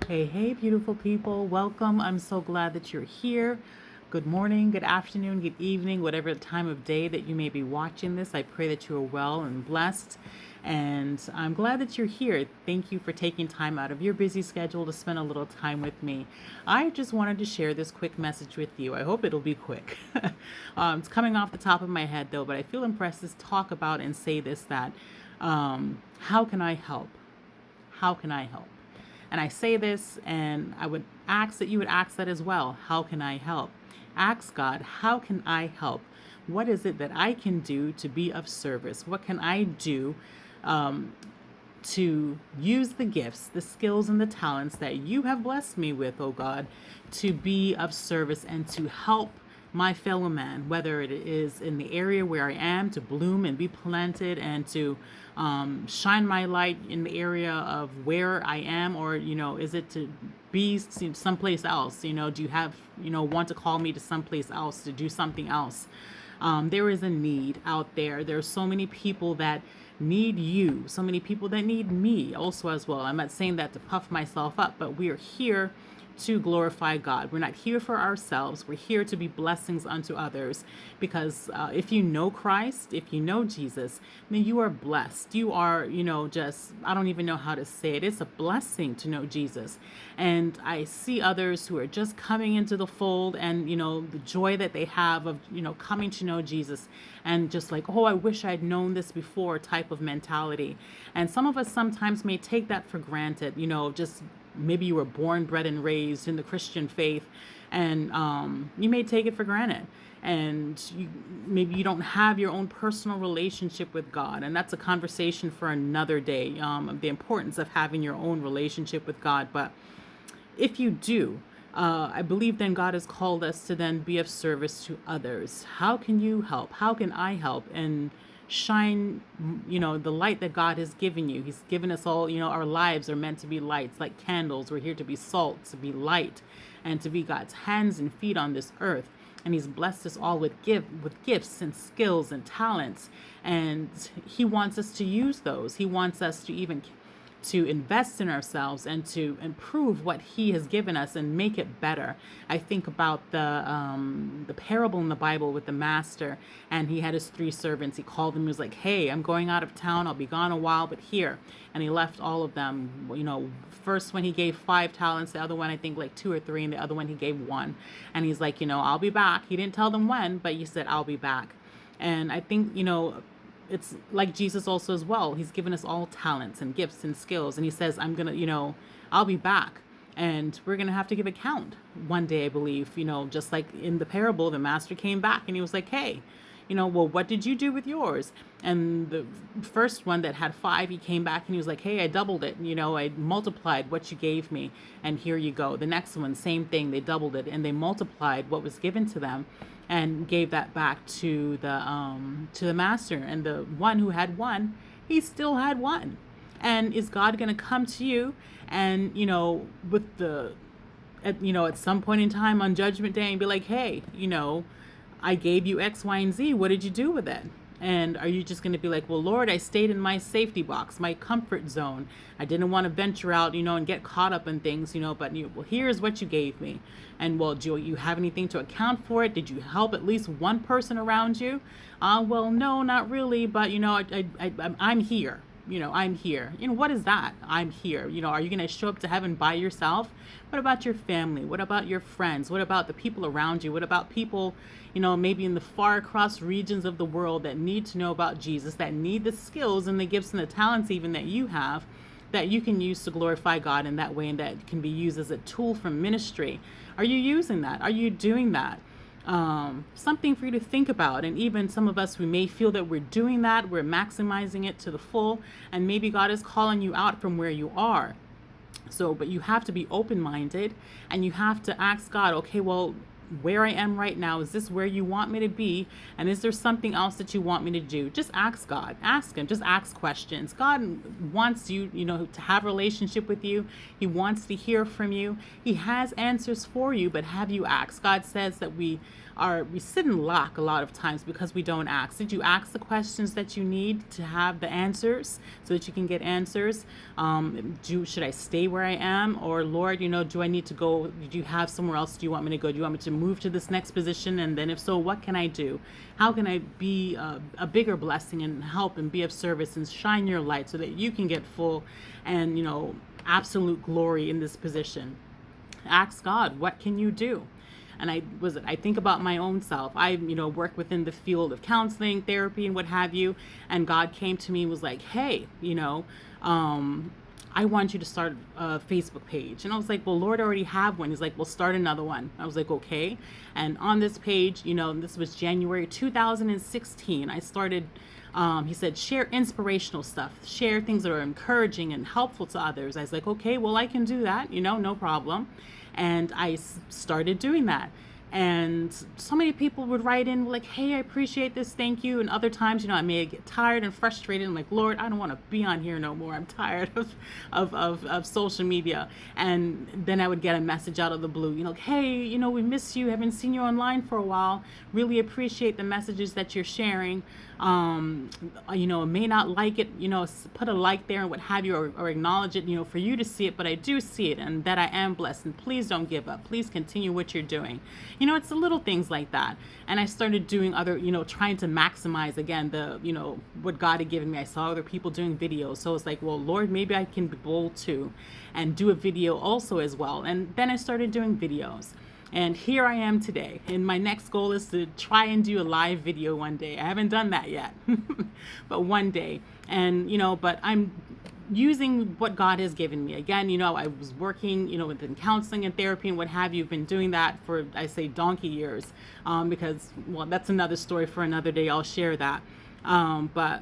Hey, hey, beautiful people. Welcome. I'm so glad that you're here. Good morning, good afternoon, good evening, whatever time of day that you may be watching this. I pray that you are well and blessed. And I'm glad that you're here. Thank you for taking time out of your busy schedule to spend a little time with me. I just wanted to share this quick message with you. I hope it'll be quick. It's coming off the top of my head, though, but I feel impressed to talk about and say this that how can I help? How can I help? And I say this, and I would ask that you would ask that as well. How can I help? Ask God, how can I help? What is it that I can do to be of service? What can I do to use the gifts, the skills, and the talents that you have blessed me with, oh God, to be of service and to help my fellow man, whether it is in the area where I am, to bloom and be planted and to shine my light in the area of where I am, or, is it to be someplace else? Do you have, want to call me to someplace else to do something else? There is a need out there. There's so many people that need you, so many people that need me also as well. I'm not saying that to puff myself up, but we are here to glorify God. We're not here for ourselves. We're here to be blessings unto others because if you know Christ, if you know Jesus, then you are blessed. You are, just, I don't even know how to say it. It's a blessing to know Jesus. And I see others who are just coming into the fold and, the joy that they have of, coming to know Jesus and just like, oh, I wish I'd known this before type of mentality. And some of us sometimes may take that for granted, just maybe you were born, bred, and raised in the Christian faith, and you may take it for granted. And maybe you don't have your own personal relationship with God. And that's a conversation for another day, of the importance of having your own relationship with God. But if you do, I believe then God has called us to then be of service to others. How can you help? How can I help? And shine, the light that God has given you. He's given us all, our lives are meant to be lights, like candles. We're here to be salt, to be light, and to be God's hands and feet on this earth. And he's blessed us all with gifts and skills and talents. And he wants us to use those. He wants us to even to invest in ourselves and to improve what he has given us and make it better. I think about the parable in the Bible with the master, and he had his three servants. He called them. He was like, hey, I'm going out of town. I'll be gone a while, but here. And he left all of them. First one he gave 5 talents, the other one I think like 2 or 3, and the other one he gave 1. And he's like, I'll be back. He didn't tell them when, but he said, I'll be back. And I think, it's like Jesus also as well. He's given us all talents and gifts and skills. And he says, I'm going to, I'll be back. And we're going to have to give account one day, I believe, just like in the parable, the master came back and he was like, hey, well, what did you do with yours? And the first one that had 5, he came back and he was like, hey, I doubled it. I multiplied what you gave me. And here you go. The next one, same thing. They doubled it and they multiplied what was given to them and gave that back to the master. And the one who had 1, he still had 1. And is God going to come to you and, with at some point in time on Judgment Day and be like, hey, I gave you X, Y, and Z. What did you do with it? And are you just going to be like, well, Lord, I stayed in my safety box, my comfort zone. I didn't want to venture out, and get caught up in things, but well, here's what you gave me. And well, do you have anything to account for it? Did you help at least one person around you? Well, no, not really. But, I'm here. I'm here. What is that? I'm here. Are you going to show up to heaven by yourself? What about your family? What about your friends? What about the people around you? What about people, maybe in the far across regions of the world that need to know about Jesus, that need the skills and the gifts and the talents even that you have, that you can use to glorify God in that way, and that can be used as a tool for ministry? Are you using that? Are you doing that? Something for you to think about. And even some of us, we may feel that we're doing that, we're maximizing it to the full, and maybe God is calling you out from where you are. So, but you have to be open-minded and you have to ask God, okay, well, where I am right now? Is this where you want me to be? And is there something else that you want me to do? Just ask God. Ask him. Just ask questions. God wants you, to have a relationship with you. He wants to hear from you. He has answers for you, but have you asked? God says that we sit in lack a lot of times because we don't ask. Did you ask the questions that you need to have the answers so that you can get answers? Should I stay where I am? Or Lord, do I need to go? Do you have somewhere else? Do you want me to go? Do you want me to move to this next position? And then if so, what can I do? How can I be a bigger blessing and help and be of service and shine your light so that you can get full and, absolute glory in this position? Ask God, what can you do? And I think about my own self. I, work within the field of counseling, therapy, and what have you. And God came to me and was like, hey, I want you to start a Facebook page. And I was like, well, Lord, I already have one. He's like, well, start another one. I was like, okay. And on this page, this was January 2016, I started, he said, share inspirational stuff, share things that are encouraging and helpful to others. I was like, okay, well, I can do that, no problem. And I started doing that. And so many people would write in like, hey, I appreciate this, thank you. And other times, I may get tired and frustrated. I'm like, Lord, I don't want to be on here no more. I'm tired of social media. And then I would get a message out of the blue, hey, we miss you. Haven't seen you online for a while. Really appreciate the messages that you're sharing. May not like it, put a like there and what have you, or acknowledge it, for you to see it, but I do see it and that I am blessed, and please don't give up. Please continue what you're doing. It's the little things like that. And I started doing other, trying to maximize again, the, what God had given me. I saw other people doing videos. So it's like, well, Lord, maybe I can be bold too and do a video also as well. And then I started doing videos. And here I am today. And my next goal is to try and do a live video one day. I haven't done that yet, but one day. And, but I'm using what God has given me. Again, I was working, within counseling and therapy and what have you. Been doing that for, I say, donkey years, because, well, that's another story for another day. I'll share that. But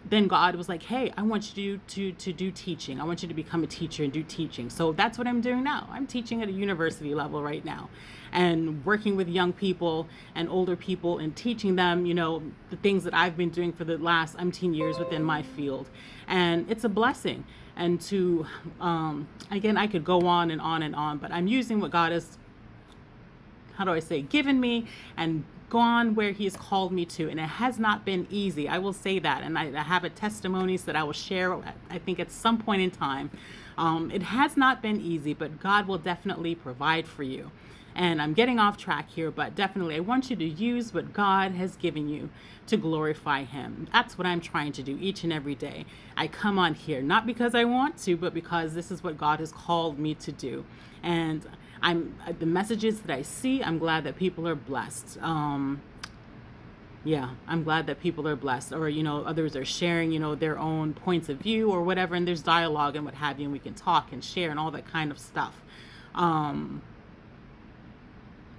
then God was like, hey, I want you to do teaching. I want you to become a teacher and do teaching. So that's what I'm doing now. I'm teaching at a university level right now and working with young people and older people and teaching them, the things that I've been doing for the last umpteen years within my field. And it's a blessing. And to, again, I could go on and on and on, but I'm using what God has, given me and gone where he has called me to. And it has not been easy. I will say that. And I have a testimonies that I will share, I think, at some point in time. It has not been easy, but God will definitely provide for you. And I'm getting off track here, but definitely I want you to use what God has given you to glorify him. That's what I'm trying to do each and every day. I come on here, not because I want to, but because this is what God has called me to do. And the messages that I see, I'm glad that people are blessed. I'm glad that people are blessed, or, others are sharing, their own points of view or whatever, and there's dialogue and what have you, and we can talk and share and all that kind of stuff.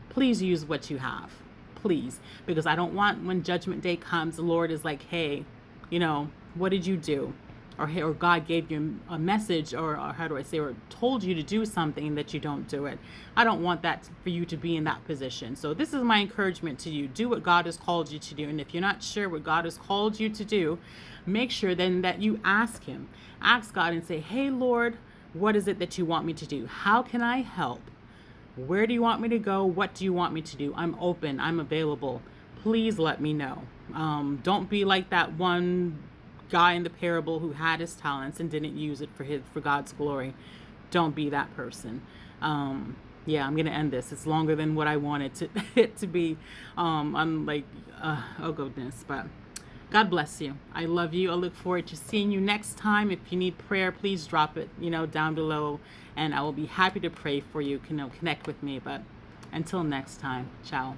Please use what you have, please, because I don't want when judgment day comes, the Lord is like, hey, what did you do? Or God gave you a message, or or told you to do something that you don't do it. I don't want that for you to be in that position. So this is my encouragement to you. Do what God has called you to do. And if you're not sure what God has called you to do, make sure then that you ask him. Ask God and say, hey, Lord, what is it that you want me to do? How can I help? Where do you want me to go? What do you want me to do? I'm open. I'm available. Please let me know. Don't be like that one guy in the parable who had his talents and didn't use it for God's glory. Don't be that person. I'm gonna end this. It's longer than what I wanted it to be. I'm like, oh goodness, but God bless you. I love you. I look forward to seeing you next time. If you need prayer, please drop it, down below, and I will be happy to pray for you. Connect with me. But until next time, ciao.